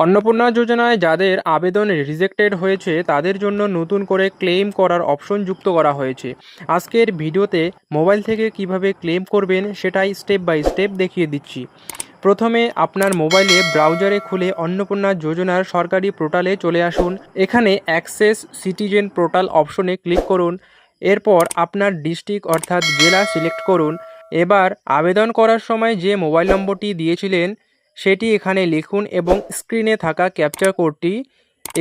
অন্নপূর্ণা যোজনায় যাদের আবেদন রিজেক্টেড হয়েছে তাদের জন্য নতুন করে ক্লেম করার অপশন যুক্ত করা হয়েছে। আজকের ভিডিওতে মোবাইল থেকে কিভাবে ক্লেম করবেন সেটাই স্টেপ বাই স্টেপ দেখিয়ে দিচ্ছি। প্রথমে আপনার মোবাইলে ব্রাউজারে খুলে অন্নপূর্ণা যোজনার সরকারি পোর্টালে চলে আসুন। এখানে অ্যাক্সেস সিটিজেন পোর্টাল অপশনে ক্লিক করুন। এরপর আপনার ডিস্ট্রিক্ট অর্থাৎ জেলা সিলেক্ট করুন। এবার আবেদন করার সময় যে মোবাইল নম্বরটি দিয়েছিলেন সেটি এখানে লিখুন এবং স্ক্রিনে থাকা ক্যাপচার কোডটি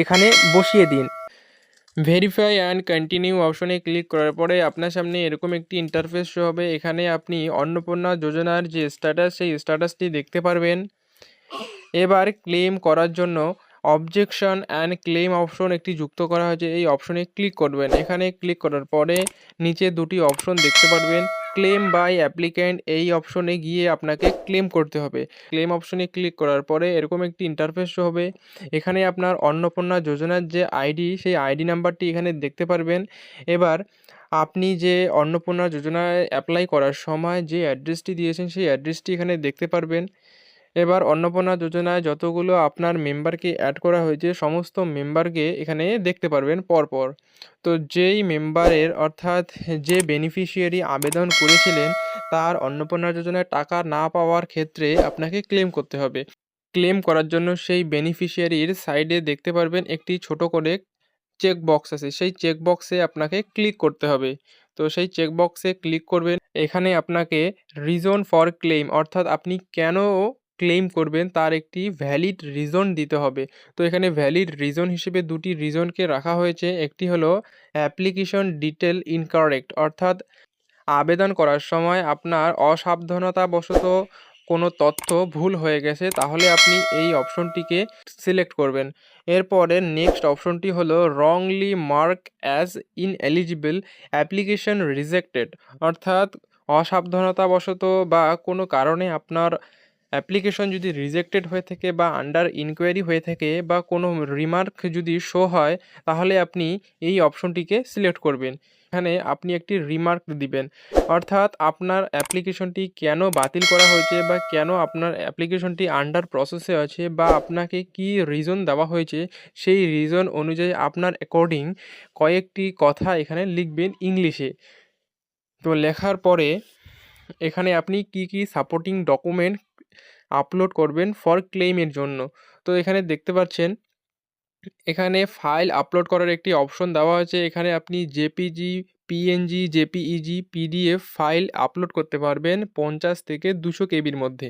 এখানে বসিয়ে দিন। ভেরিফাই অ্যান্ড কন্টিনিউ অপশনে ক্লিক করার পরে আপনার সামনে এরকম একটি ইন্টারফেস শো হবে। এখানে আপনি অন্নপূর্ণা যোজনার যে স্ট্যাটাস সেই স্ট্যাটাসটি দেখতে পারবেন। এবার ক্লেম করার জন্য অবজেকশন অ্যান্ড ক্লেম অপশন একটি যুক্ত করা হয়েছে, এই অপশনে ক্লিক করবেন। এখানে ক্লিক করার পরে নিচে দুটি অপশন দেখতে পারবেন, ক্লেম বাই অ্যাপ্লিক্যান্ট, এই অপশনে গিয়ে আপনাকে ক্লেম করতে হবে। ক্লেম অপশনে ক্লিক করার পরে এরকম একটি ইন্টারফেস হবে। এখানে আপনার অন্নপূর্ণা যোজনার যে আইডি সেই আইডি নাম্বারটি এখানে দেখতে পারবেন। এবার আপনি যে অন্নপূর্ণা যোজনায় অ্যাপ্লাই করার সময় যে অ্যাড্রেসটি দিয়েছেন সেই অ্যাড্রেসটি এখানে দেখতে পারবেন। এবার অন্নপূর্ণা যোজনায় যতগুলো আপনার মেম্বারকে অ্যাড করা হয়েছে সমস্ত মেম্বারকে এখানে দেখতে পারবেন পরপর। তো যেই মেম্বারের অর্থাৎ যে বেনিফিশিয়ারি আবেদন করেছিলেন তার অন্নপূর্ণা যোজনায় টাকা না পাওয়ার ক্ষেত্রে আপনাকে ক্লেম করতে হবে। ক্লেম করার জন্য সেই বেনিফিশিয়ারির সাইডে দেখতে পারবেন একটি ছোট করে চেক বক্স আছে, সেই চেক বক্সে আপনাকে ক্লিক করতে হবে। তো সেই চেক বক্সে ক্লিক করবেন। এখানে আপনাকে রিজন ফর ক্লেম অর্থাৎ আপনি কেন ক্লেম করবেন তার একটি ভ্যালিড রিজন দিতে হবে। তো এখানে ভ্যালিড রিজন হিসেবে দুটি রিজনকে রাখা হয়েছে। একটি হলো অ্যাপ্লিকেশন ডিটেল ইনকারেক্ট, অর্থাৎ আবেদন করার সময় আপনার অসাবধানতাবশত কোনো তথ্য ভুল হয়ে গেছে, তাহলে আপনি এই অপশনটিকে সিলেক্ট করবেন। এরপরে নেক্সট অপশনটি হলো wrongly mark as ineligible application rejected, অর্থাৎ অসাবধানতাবশত বা কোনো কারণে আপনার অ্যাপ্লিকেশন যদি রিজেক্টেড হয়ে থাকে বা আন্ডার ইনকোয়ারি হয়ে থাকে বা কোনো রিমার্ক যদি শো হয় তাহলে আপনি এই অপশনটিকে সিলেক্ট করবেন। এখানে আপনি একটি রিমার্ক দিবেন, অর্থাৎ আপনার অ্যাপ্লিকেশনটি কেন বাতিল করা হয়েছে বা কেন আপনার অ্যাপ্লিকেশনটি আন্ডার প্রসেসে আছে বা আপনাকে কি রিজন দেওয়া হয়েছে সেই রিজন অনুযায়ী আপনার অ্যাকর্ডিং কয়েকটি কথা এখানে লিখবেন ইংলিশে। তো লেখার পরে এখানে আপনি কি কি সাপোর্টিং ডকুমেন্ট আপলোড করবেন ফর ক্লেইমের জন্য। তো এখানে দেখতে পাচ্ছেন এখানে ফাইল আপলোড করার একটি অপশন দেওয়া হয়েছে। এখানে আপনি JPG, PNG, JPEG, PDF file upload করতে পারবেন 50 থেকে 200 কেবির মধ্যে।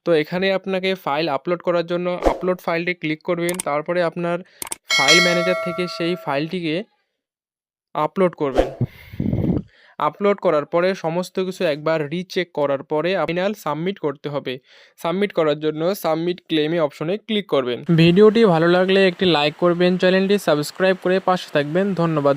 তো এখানে আপনাকে ফাইল আপলোড করার জন্য আপলোড ফাইলটি ক্লিক করবেন। তারপরে আপনার ফাইল ম্যানেজার থেকে সেই ফাইলটিকে আপলোড করবেন। আপলোড করার পরে সমস্ত কিছু একবার রিচেক করার পরে ফাইনাল সাবমিট করতে হবে। সাবমিট করার জন্য সাবমিট ক্লেমে অপশনে ক্লিক করবেন। ভিডিওটি ভালো লাগলে একটি লাইক করবেন, চ্যানেলটি সাবস্ক্রাইব করে পাশে থাকবেন। ধন্যবাদ।